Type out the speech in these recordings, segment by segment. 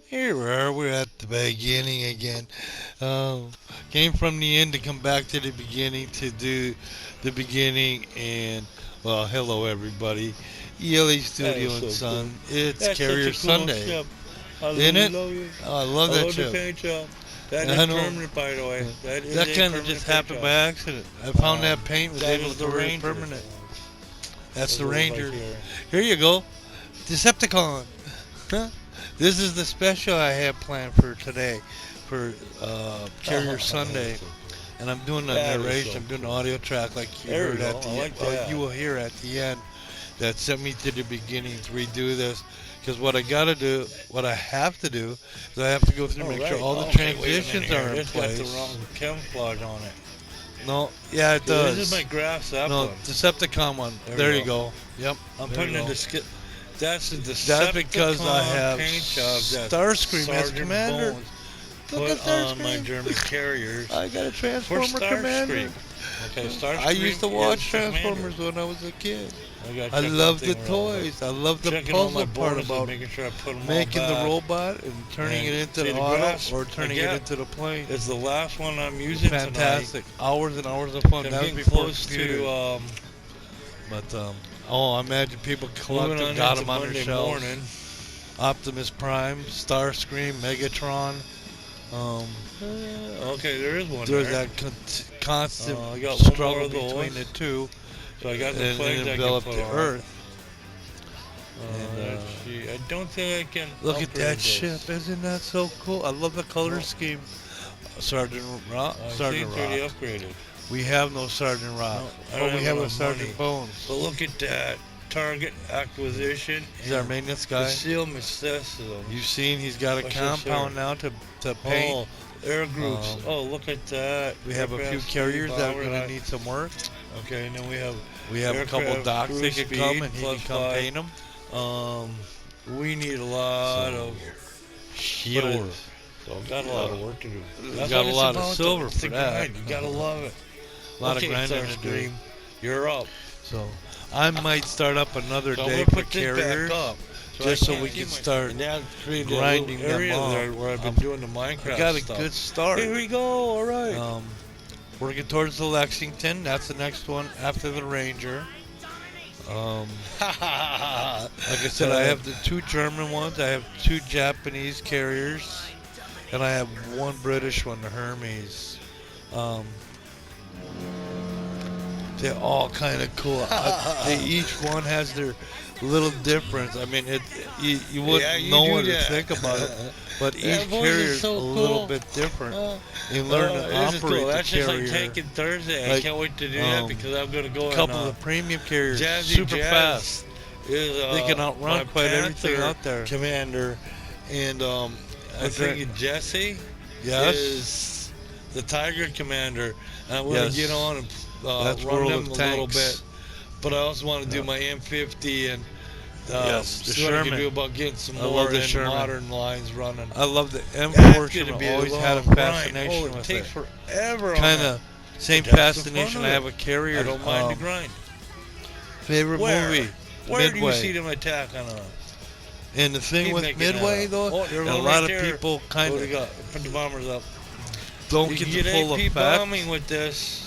Here we are. We're at the beginning again. Um, Came from the end to come back to the beginning to do the beginning. And, well, hello, everybody. ELA That Studio is and so cool. Son. It's That's such Carrier a cool Sunday. ship. I Isn't it? love it. Oh, I love I that love the ship. paint job. That is I know. permanent, by the way. That is That a kind of permanent just paint happened job. by accident. I found Um, that paint, was that able is to the do it Ranger. permanent. That's Those the ones right Ranger. here. Here you go. Decepticon. Huh? This is the special I have planned for today, for Carrier Sunday, and I'm doing the That is narration. so I'm doing the cool. audio track like you There we heard go. at the I end. like that. You will hear at the end that sent me to the beginning to redo this. Because what I gotta do, what I have to do, is I have to go through and Oh, make sure right. all the Okay, wait a minute transitions here. are in It's got the place. wrong camouflage on it. No, yeah, it This is my does. graphs up No, one. Decepticon one. There we There you go. go. Yep. I'm there putting you in go. the skip. That's the That's because I Decepticon have paint job that Starscream as Sergeant commander. Bones Look at put on my Starscream. German carriers I got a for Transformer commander. Starscream. Okay, Starscream I used to watch is the commander. Transformers when I was a kid. I gotta I check love the everything wrong. toys. I love the Checking all my puzzle part bonuses, about making sure I put them making all the back. robot and turning And it into see, the the auto graphs or turning it again into the plane. It's the last one I'm using Fantastic. Hours and hours of fun. tonight. I'm That was getting before close computer. to But I imagine people collect moving them, on got into them on their Monday shelves. morning. Optimus Prime, Starscream, Megatron. Um, Okay, there is one there's there. that constant I got one more struggle of those. between the two, So I got the and planes I can envelop put the on. Earth. Let's see. I don't think I can. Look at upgrade that this. ship! Isn't that so cool? I love the color Well, scheme. Sergeant Rock. I Sergeant think already Rock. upgraded. We have no Sergeant Rock, No, I but don't we have a enough Sergeant money. Bones. But look at that target acquisition. He's our and maintenance the guy. seal mysticism. You've seen he's got a What's this compound here? now to paint. Oh, air groups. Um, Oh, look at that. We have a few Aircraft carriers speed, that are power going to line. need some work. Okay, and then we have We have a couple aircraft docks that cruise can come speed and he can plus come 5. paint them. We need a lot So, of Sure. So got a lot of work to do. That's Got what a it's lot of about, silver though. It's for the that. grind. You gotta love it. A lot Okay, of grinding to do. Starscream, you're up. So I might start up another So I'm day gonna for put this carriers, back up. just I so can't we see can my- start and that created a grinding little area them off. there where I've been Um, doing the Minecraft I got a stuff. good start. Here we go. All right. Working towards the Lexington. That's the next one after the Ranger. Like I said, I have the two German ones. I have two Japanese carriers, and I have one British one, the Hermes. They're all kind of cool. Each one has their little difference. I mean, you wouldn't Yeah, you know do what to that. think about it, but That each voice carrier is is so a little cool. bit different. Uh, You learn to this is operate cool. the That's just like carrier. Tanking Thursday. I Like, can't wait to do that because I'm gonna go A couple on of the premium carriers, Jazzy super Jazz fast. is, They can outrun my quite everything Panther out there. Commander, and I What's think Jesse Yes. is the Tiger Commander. And I want Yes. to get on and That's run World them of a little Tanks. bit, but I also want to do Yeah. my M50 and Yes, the see what I can Sherman. do about getting some I love more the in Sherman. modern lines running. I love the M That's portion. gonna I be a always had a long grind. fascination Oh, it with takes it. forever. on Kind that. of same But that's the fascination fun I of have it. with carriers. I don't mind the grind. Favorite Where? movie, Where do you Midway. see them attack on a? And the thing Keep with making Midway that up. though, Oh, they're a going lot right of there. people kind What do you of got? Put the bombers up. don't You get can the get full AP effect. bombing with this.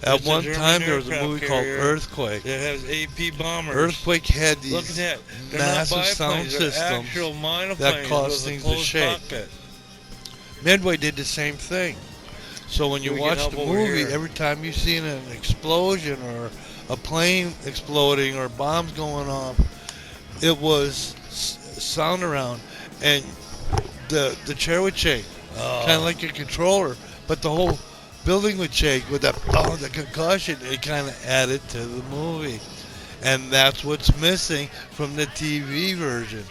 At It's a one German time, there was a aircraft movie called carrier Earthquake. It has AP bombers. Earthquake had these Look at that. They're massive not sound biplanes. They're systems actual monoplanes that caused with a things to closed shake. cockpit. Midway did the same thing. So when you We can watch help the over movie, here. every time you see an explosion or a plane exploding or bombs going off, it was sound around, and the chair would shake, kind of like a controller, but the whole building would shake with the concussion. It kind of added to the movie, and that's what's missing from the TV version.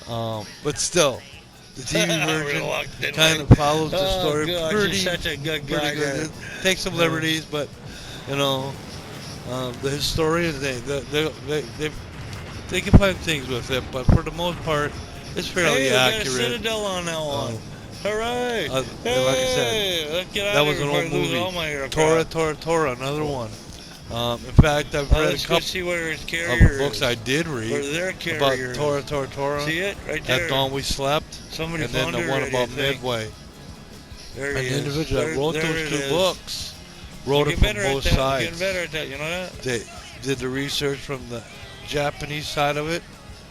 But still, the TV version Reluctantly. kind of follows the Oh, story gosh, pretty, you're such a good guy. pretty good. there. It takes some liberties, but you know, the historians they can find things with it, but for the most part, it's fairly Hey, we got a accurate. Citadel on that one. Hooray! Like I said, Hey, let's get out that of was here an before old I lose movie. all my aircraft. Tora, another one. In fact, I've read a Let's go couple see where his of carrier books is. I did Where read their about carrier is. Tora, See it? Right At there. Dawn We Slept, Somebody and then found the it one already, I about think. Midway. There An he is. individual that wrote There those it two is. books wrote it Get from better at both that. Getting sides. better at that. You know that? They did the research from the Japanese side of it,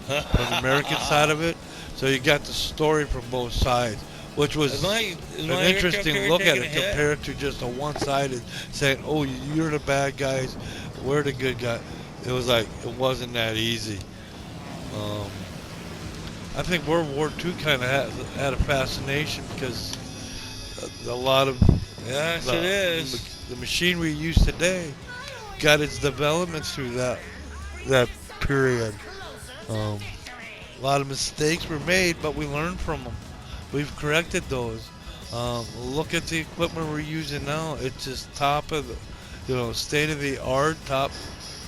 from the American side of it, so you got the story from both sides, which was an interesting look at it compared to just a one-sided saying, "Oh, you're the bad guys, we're the good guys." It was like it wasn't that easy. Um, I think World War II kind of had a fascination because a lot of Yes, it is. the machinery used today got its development through that period. Um, a lot of mistakes were made, but we learned from them. We've corrected those. Look at the equipment we're using now. It's just top of the, state of the art. Top,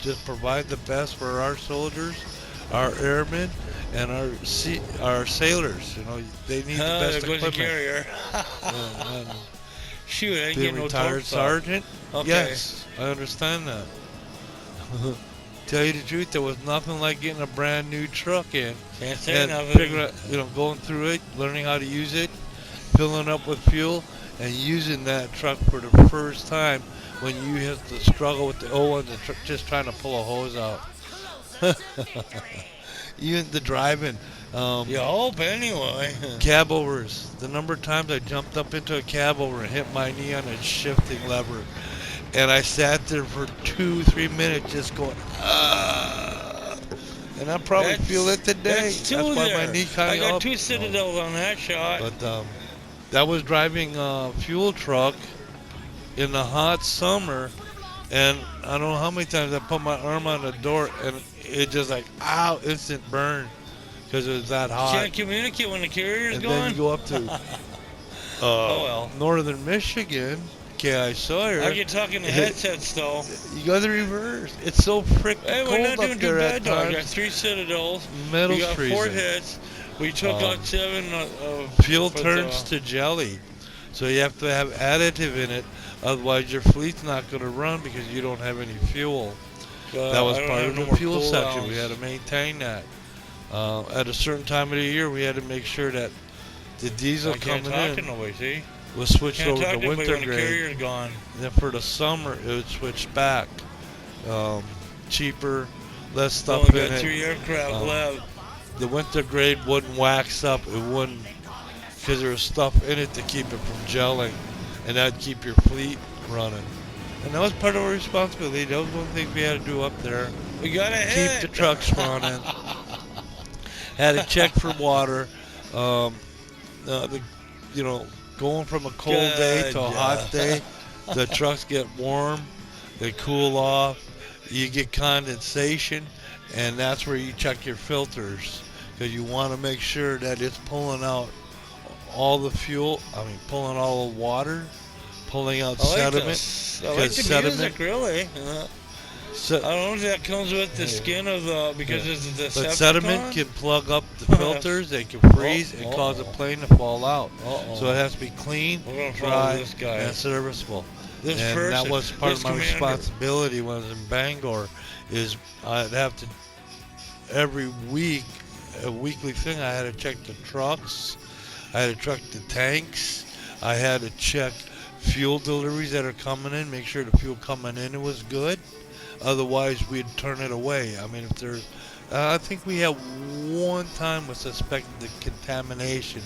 just provide the best for our soldiers, our airmen, and our sailors. They need the best there goes the equipment. carrier. And Shoot, I ain't being getting no retired torque stuff. sergeant. Okay. Yes, I understand that. Tell you the truth, there was nothing like getting a brand new truck in Can't say and nothing. figuring out, going through it, learning how to use it, filling up with fuel, and using that truck for the first time when you have to struggle with the old one, just trying to pull a hose out. Even the driving. You hope anyway. Cab overs. The number of times I jumped up into a cab over and hit my knee on a shifting lever. And I sat there for 2-3 minutes just going, ah. And I probably feel it today. That's two why there. my knee kind I of got up. two Citadels on that shot. But that was driving a fuel truck in the hot summer. And I don't know how many times I put my arm on the door and it just like, ow, instant burn. Because it was that hot. You can't communicate when the carrier's and going. then you go up to northern Michigan, K.I. Sawyer. I get talking to headsets though. You go the reverse. It's so freaking Hey, cold we're not doing up too there bad at though. I got times. 3 Citadels. Metal's We got 4 freezing. hits. We took out 7. Fuel turns to jelly, so you have to have additive in it. Otherwise, your fleet's not going to run because you don't have any fuel. That was part of the fuel section. We had to maintain that. At a certain time of the year, we had to make sure that the diesel coming in was switched over to winter grade. Gone. And then for the summer, it would switch back. Cheaper, less stuff in it. 3 aircraft left. The winter grade wouldn't wax up. It wouldn't, because there was stuff in it to keep it from gelling, and that'd keep your fleet running. And that was part of our responsibility. That was one thing we had to do up there. We got to keep the trucks running. Had to check for water. Going from a cold day to a hot day, the trucks get warm, they cool off, you get condensation, and that's where you check your filters because you want to make sure that it's pulling out all the fuel. Pulling all the water, pulling out sediment. I like the sediment, music, really. I don't know if that comes with the skin of the, because it's the But sediment can plug up the filters, they can freeze and cause a plane to fall out. So it has to be clean, dry, and serviceable. And that was part of my responsibility when I was in Bangor, is I'd have to, every week, a weekly thing, I had to check the trucks, I had to check the tanks, I had to check fuel deliveries that are coming in, make sure the fuel coming in was good. Otherwise, we'd turn it away. If there's, I think we had one time we suspected the contamination,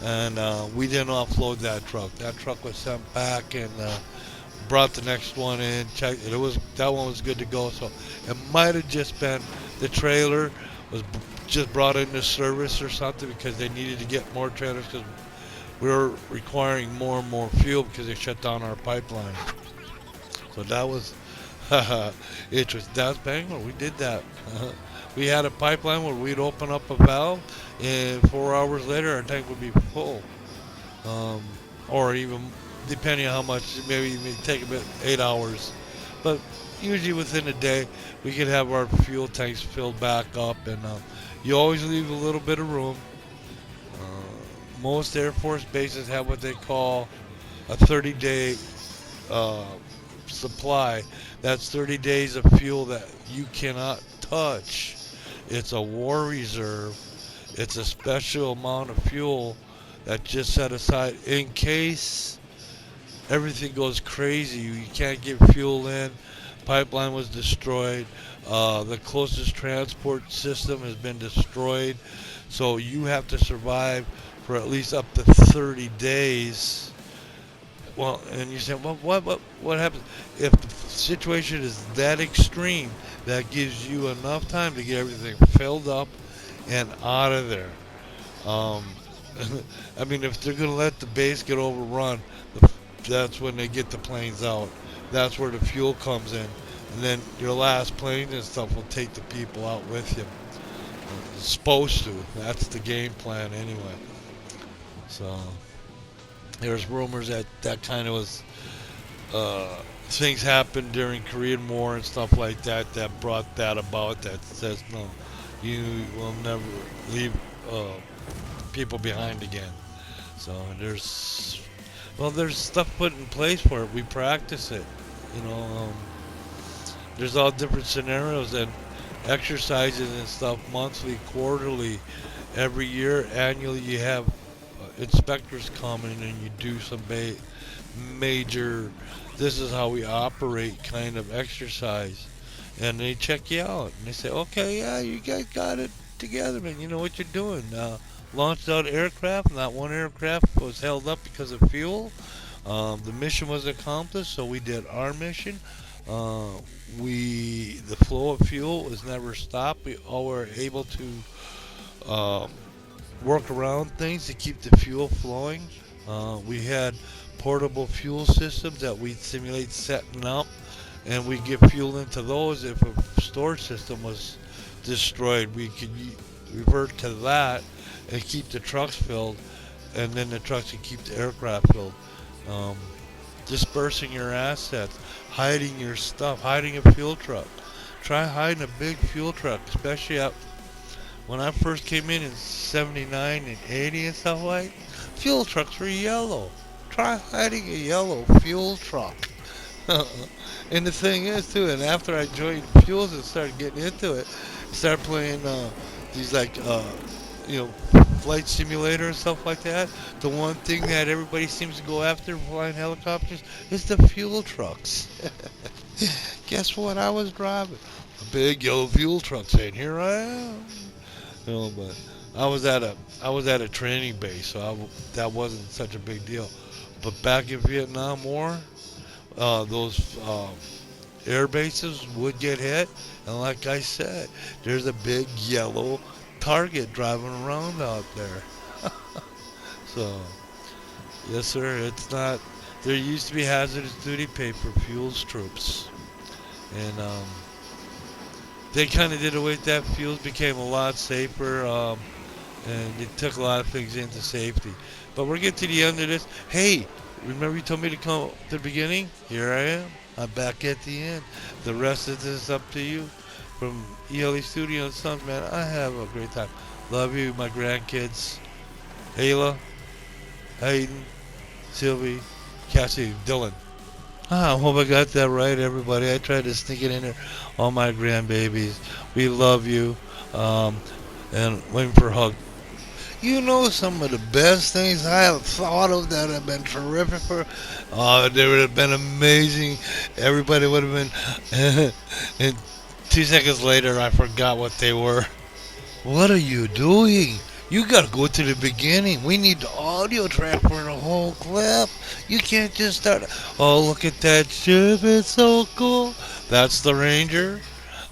and we didn't offload that truck. That truck was sent back and brought the next one in. Checked it. That one was good to go. So it might have just been the trailer was just brought into service or something because they needed to get more trailers because we were requiring more and more fuel because they shut down our pipeline. So that was. That's Bangor. We did that. We had a pipeline where we'd open up a valve, and 4 hours later our tank would be full, or even depending on how much. Maybe it may take about 8 hours, but usually within a day we could have our fuel tanks filled back up. And you always leave a little bit of room. Most Air Force bases have what they call a 30-day supply. That's 30 days of fuel that you cannot touch. It's a war reserve. It's a special amount of fuel that's just set aside in case everything goes crazy. You can't get fuel in. Pipeline was destroyed. The closest transport system has been destroyed. So you have to survive for at least up to 30 days. Well, and you say, well, what happens if the situation is that extreme? That gives you enough time to get everything filled up and out of there. Um, I mean, if they're going to let the base get overrun, that's when they get the planes out. That's where the fuel comes in. And then your last plane and stuff will take the people out with you. It's supposed to. That's the game plan anyway. So there's rumors that that kind of was things happened during Korean War and stuff like that that brought that about. That says no, you will never leave people behind again. So there's stuff put in place for it. We practice it. You know, there's all different scenarios and exercises and stuff monthly, quarterly, every year, annually. You have inspectors come in and you do some major, this is how we operate kind of exercise. And they check you out and they say, okay, yeah, you guys got it together, man. You know what you're doing. Launched out aircraft. Not one aircraft was held up because of fuel. The mission was accomplished, so we did our mission. The flow of fuel was never stopped. We all were able to work around things to keep the fuel flowing. We had portable fuel systems that we simulate setting up, and we get fuel into those. If a storage system was destroyed, we could revert to that and keep the trucks filled, and then the trucks can keep the aircraft filled. Dispersing your assets, hiding your stuff, hiding a fuel truck. Try hiding a big fuel truck, especially when I first came in 79 and 80 and stuff like that. Fuel trucks were yellow. Try hiding a yellow fuel truck. And the thing is too, and after I joined fuels and started getting into it, started playing these flight simulator and stuff like that. The one thing that everybody seems to go after flying helicopters is the fuel trucks. Guess what I was driving? A big yellow fuel truck saying, "Here I am." But I was at a training base, so that wasn't such a big deal. But back in Vietnam War, those air bases would get hit, and like I said, there's a big yellow target driving around out there. So, yes sir, it's not, there used to be hazardous duty pay for fuels troops, and they kind of did away with that. Fuels became a lot safer, and it took a lot of things into safety. But we're getting to the end of this. Hey, remember you told me to come to the beginning? Here I am. I'm back at the end. The rest of this is up to you. From Eila Studio and Sons, man, I have a great time. Love you, my grandkids. Eila, Heyden, Sylvie, Cassie, Dylan. I hope I got that right, everybody. I tried to sneak it in there. All my grandbabies, we love you. And waiting for a hug. You know, some of the best things I have thought of that have been terrific for. Oh, they would have been amazing. Everybody would have been. And 2 seconds later, I forgot what they were. What are you doing? You gotta go to the beginning. We need the audio track for the whole clip. You can't just start. Oh, look at that ship. It's so cool. That's the Ranger.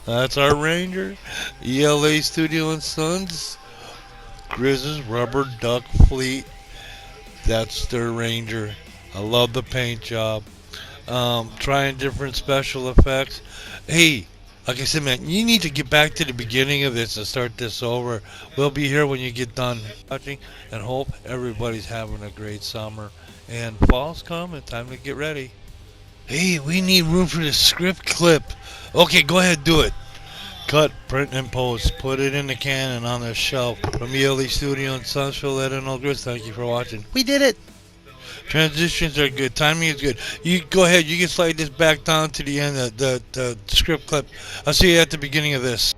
That's our Ranger. ELA Studio and Sons. Grizz's Rubber Duck Fleet. That's their Ranger. I love the paint job. Trying different special effects. Hey, like I said, man, you need to get back to the beginning of this and start this over. We'll be here when you get done watching, and hope everybody's having a great summer. And fall's coming. Time to get ready. Hey, we need room for the script clip. Okay, go ahead, do it. Cut, print, and post. Put it in the can and on the shelf. From ELE Studio in Sons, Phil, Ed, and Gris, thank you for watching. We did it! Transitions are good. Timing is good. You go ahead. You can slide this back down to the end of the script clip. I'll see you at the beginning of this.